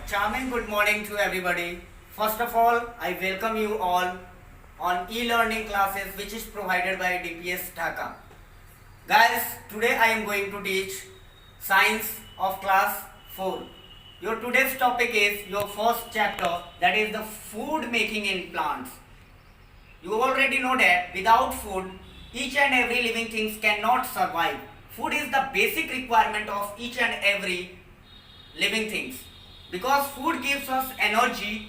charming good morning to everybody. First of all, I welcome you all on e-learning classes which is provided by DPS Dhaka. Guys, today I am going to teach science of class 4. Your today's topic is your first chapter, that is the food making in plants. You already know that without food, each and every living things cannot survive. Food is the basic requirement of each and every living things, because food gives us energy.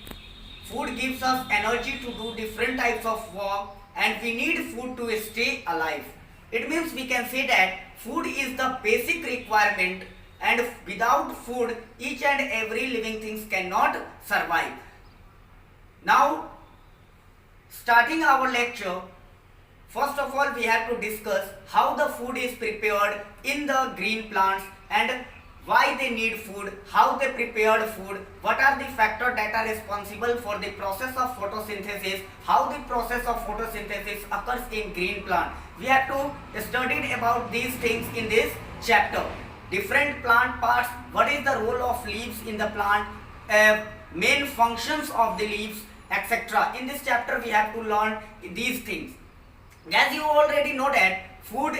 Food gives us energy to do different types of work, and we need food to stay alive. It means we can say that food is the basic requirement, and without food each and every living things cannot survive. Now, starting our lecture, first of all we have to discuss how the food is prepared in the green plants and why they need food, how they prepared food, what are the factors that are responsible for the process of photosynthesis, how the process of photosynthesis occurs in green plant. We have to study about these things in this chapter. Different plant parts, what is the role of leaves in the plant, main functions of the leaves, etc. In this chapter we have to learn these things. As you already know that food,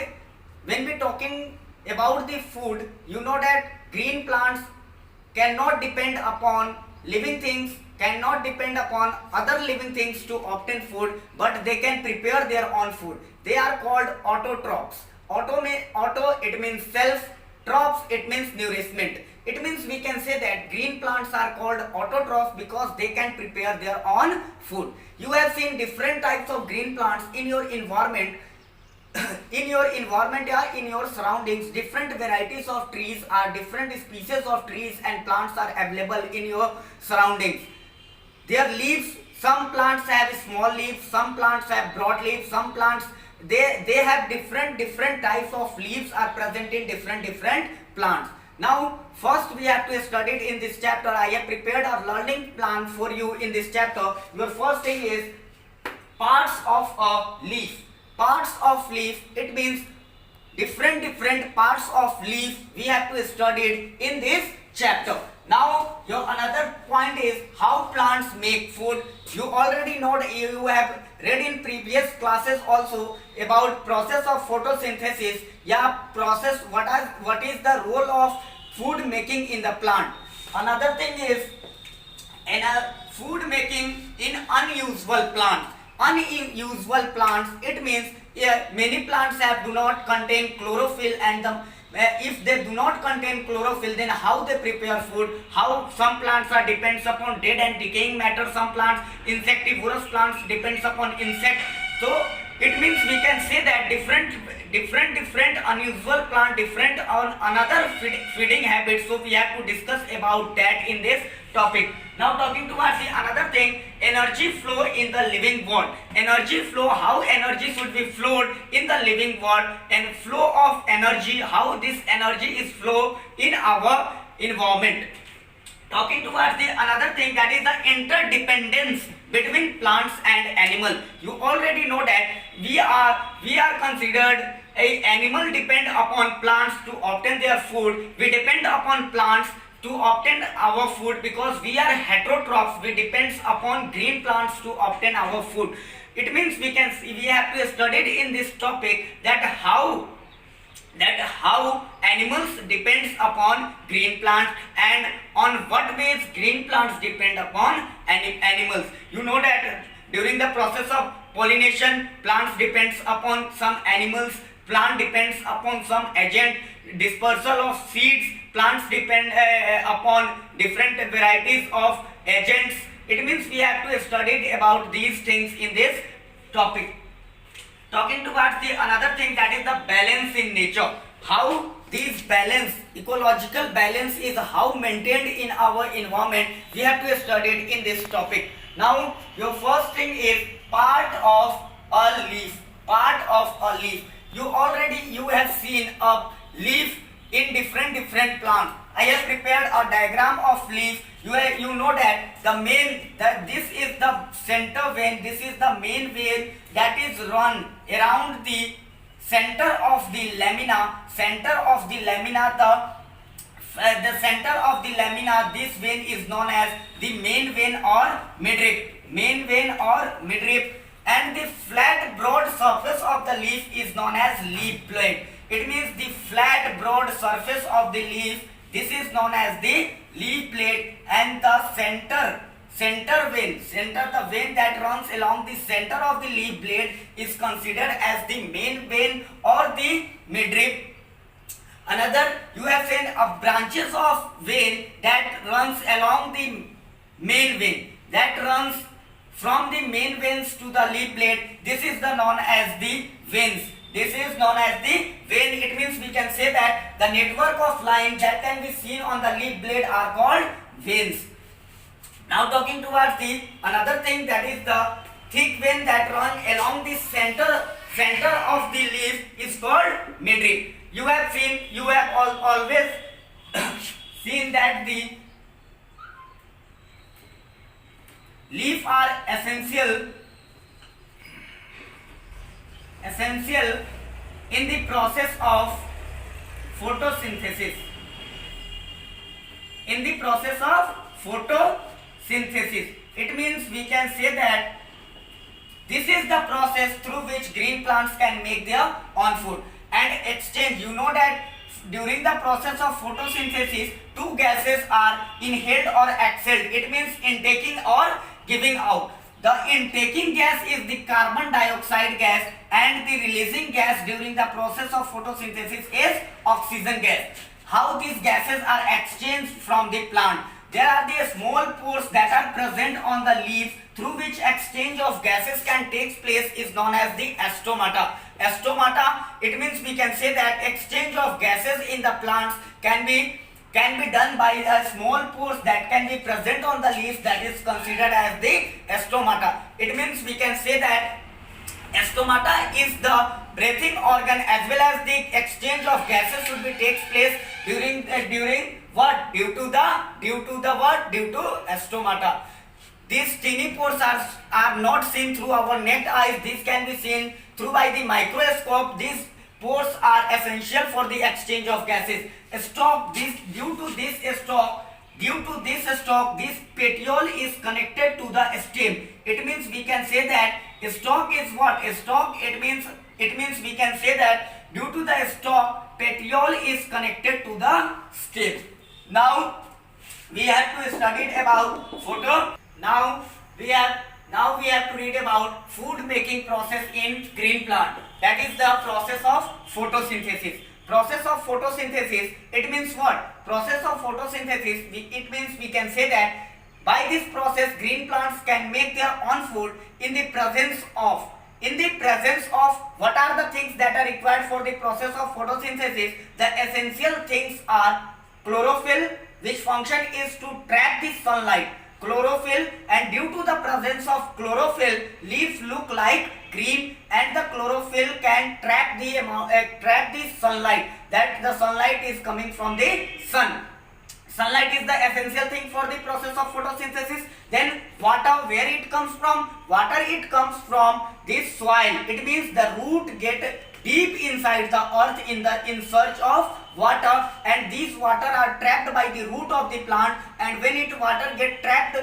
when we talking about the food, you know that green plants cannot depend upon living things, cannot depend upon other living things to obtain food, but they can prepare their own food. They are called autotrophs. Auto it means self, trophs it means nourishment. It means we can say that green plants are called autotrophs because they can prepare their own food. You have seen different types of green plants in your environment. In your environment or in your surroundings, different varieties of trees are different species of trees and plants are available in your surroundings. Their leaves, some plants have small leaves, some plants have broad leaves, some plants they have different types of leaves are present in different plants. Now first we have to study in this chapter. I have prepared a learning plan for you in this chapter. Your first thing is parts of a leaf. Parts of leaf, it means different parts of leaf we have to study in this chapter. Now your another point is how plants make food. You already know that you have read in previous classes also about process of photosynthesis. Process, what is the role of food making in the plant. Another thing is food making in unusual plants. Unusual plants, it means many plants do not contain chlorophyll, and if they do not contain chlorophyll, then how they prepare food, how some plants are depends upon dead and decaying matter, some plants, insectivorous plants depends upon insect. So it means we can say that different unusual plant, different on another feeding habits. So we have to discuss about that in this topic. Now talking towards the another thing, energy flow in the living world. Energy flow, how energy should be flowed in the living world, and flow of energy, how this energy is flow in our environment. Talking towards the another thing, that is the interdependence between plants and animal. You already know that we are considered a animal depend upon plants to obtain their food. We depend upon plants to obtain our food because we are heterotrophs. We depends upon green plants to obtain our food. It means we have to study in this topic that how animals depends upon green plants and on what ways green plants depend upon animals. You know that during the process of pollination, plants depends upon some animals, plant depends upon some agent, dispersal of seeds, plants depend upon different varieties of agents. It means we have to study about these things in this topic. Talking towards the another thing, that is the balance in nature. How this balance, ecological balance is how maintained in our environment. We have to study in this topic. Now your first thing is part of a leaf. Part of a leaf. You have seen a leaf in different plants. I have prepared a diagram of leaf. You know that this is the center vein. This is the main vein that is run around the center of the lamina. The the center of the lamina, this vein is known as the main vein or midrib. Main vein or midrib. And the flat broad surface of the leaf is known as leaf blade. It means the flat broad surface of the leaf, this is known as the leaf blade. And the center vein, the vein that runs along the center of the leaf blade is considered as the main vein or the midrib. Another, you have seen a branches of vein that runs along the main vein, that runs from the main veins to the leaf blade. This is known as the veins. This is known as the vein. It means we can say that the network of lines that can be seen on the leaf blade are called veins. Now talking towards the another thing, that is the thick vein that run along the center of the leaf is called midrib. You have always seen that the leaf are essential in the process of photosynthesis. In the process of photosynthesis, it means we can say that this is the process through which green plants can make their own food and exchange. You know that during the process of photosynthesis, two gases are inhaled or exhaled. It means intaking or giving out. The intaking gas is the carbon dioxide gas and the releasing gas during the process of photosynthesis is oxygen gas. How these gases are exchanged from the plant? There are the small pores that are present on the leaves through which exchange of gases can take place is known as the stomata. Stomata, it means we can say that exchange of gases in the plants can be done by a small pores that can be present on the leaves, that is considered as the stomata. It means we can say that stomata is the breathing organ as well as the exchange of gases should be takes place during what? Due to stomata. These teeny pores are not seen through our naked eyes. These can be seen through by the microscope. These pores are essential for the exchange of gases. Due to this stalk, this petiole is connected to the stem. It means we can say that stalk is what? Stalk, it means we can say that due to the stalk, petiole is connected to the stem. Now we have to study about photo. Now we have to read about food making process in green plant. That is the process of photosynthesis. Process of photosynthesis, it means what? Process of photosynthesis, it means we can say that by this process green plants can make their own food in the presence of what are the things that are required for the process of photosynthesis? The essential things are chlorophyll, which function is to trap the sunlight. Chlorophyll, and due to the presence of chlorophyll, leaves look like green, and the chlorophyll can trap the sunlight. That the sunlight is coming from the sun. Sunlight is the essential thing for the process of photosynthesis. Then water, where it comes from? Water, it comes from this soil. It means the root get deep inside the earth in search of water, and these water are trapped by the root of the plant, and when water get trapped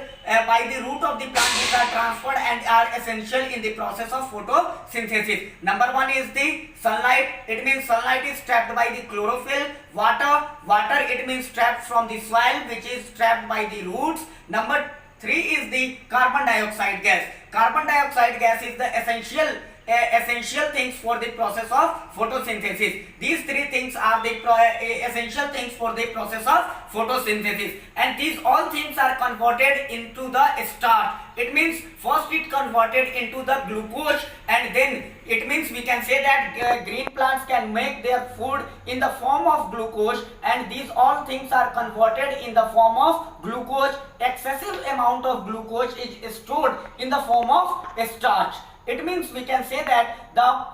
by the root of the plant, these are transferred and are essential in the process of photosynthesis. Number one is the sunlight. It means sunlight is trapped by the chlorophyll. Water, it means trapped from the soil, which is trapped by the roots. Number three is the carbon dioxide gas. Carbon dioxide gas is the essential things for the process of photosynthesis. These three things are the essential things for the process of photosynthesis, and these all things are converted into the starch. It means first it converted into the glucose, and then it means we can say that green plants can make their food in the form of glucose, and these all things are converted in the form of glucose. Excessive amount of glucose is stored in the form of starch. It means we can say that the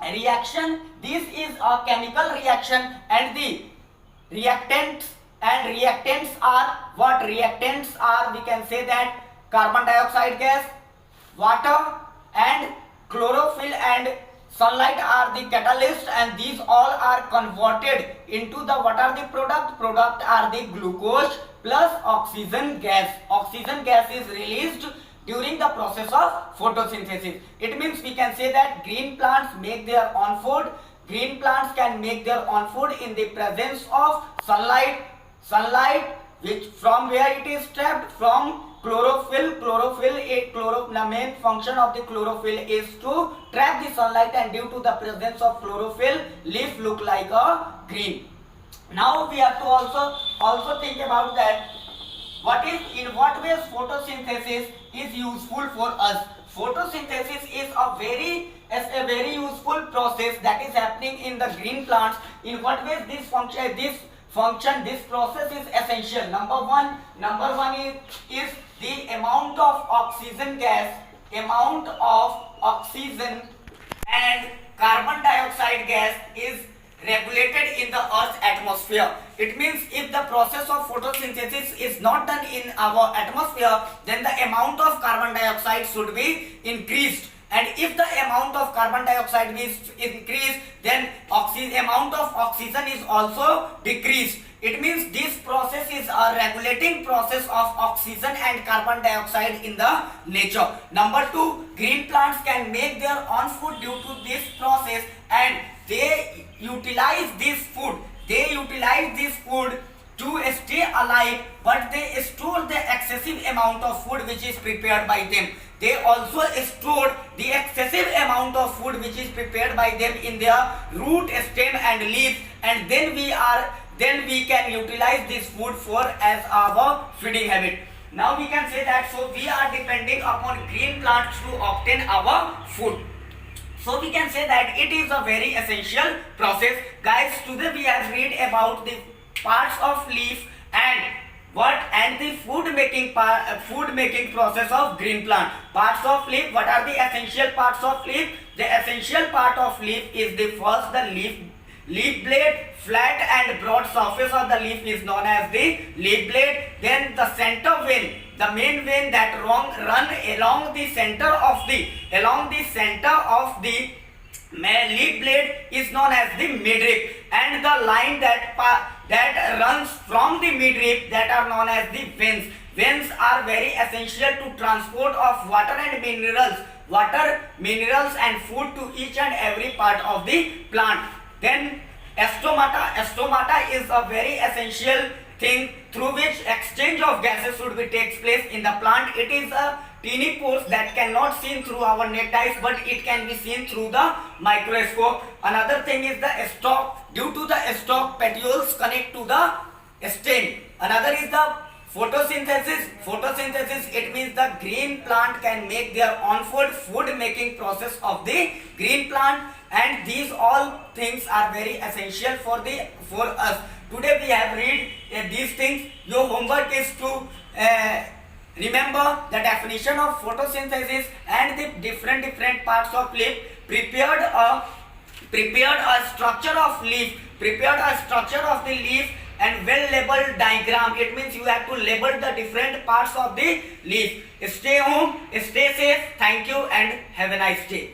reaction, this is a chemical reaction, and the reactants are what? Reactants are, we can say that carbon dioxide gas, water, and chlorophyll and sunlight are the catalyst, and these all are converted into the, what are the product are the glucose plus oxygen gas. Oxygen gas is released during the process of photosynthesis. It means we can say that green plants make their own food. Green plants can make their own food in the presence of sunlight. Sunlight, which from where it is trapped, from chlorophyll. The main function of the chlorophyll is to trap the sunlight, and due to the presence of chlorophyll, leaf look like a green. Now we have to also think about that in what ways photosynthesis is useful for us. Photosynthesis is a very useful process that is happening in the green plants. In what ways this process is essential? Number one is the amount of oxygen and carbon dioxide gas is regulated in the Earth's atmosphere. It means if the process of photosynthesis is not done in our atmosphere, then the amount of carbon dioxide should be increased. And if the amount of carbon dioxide is increased, then amount of oxygen is also decreased. It means this process is a regulating process of oxygen and carbon dioxide in the nature. Number two, green plants can make their own food due to this process, and they utilize this food to stay alive, but they store the excessive amount of food which is prepared by them. They also store the excessive amount of food which is prepared by them in their root, stem and leaves, and then we can utilize this food for as our feeding habit. Now we can say that, so we are depending upon green plants to obtain our food. So we can say that it is a very essential process. Guys, today we have read about the parts of leaf and the food making process of green plant. Parts of leaf. What are the essential parts of leaf? The essential part of leaf is the first, the leaf blade. Flat and broad surface of the leaf is known as the leaf blade. Then the center vein, the main vein that run along the center of the leaf blade is known as the midrib, and the line that runs from the midrib, that are known as the veins. Veins are very essential to transport of water, minerals and food to each and every part of the plant. Then stomata is a very essential thing through which exchange of gases should be takes place in the plant. It is a teeny pores that cannot seen through our naked eyes, but it can be seen through the microscope. Another thing is the stalk. Due to the stalk, petioles connect to the stem. Another is the photosynthesis. It means the green plant can make their own food making process of the green plant, and these all things are very essential for us. Today we have read these things. Your homework is to remember the definition of photosynthesis and the different parts of leaf. Prepared a structure of the leaf and well labeled diagram. It means you have to label the different parts of the leaf. Stay home, stay safe. Thank you and have a nice day.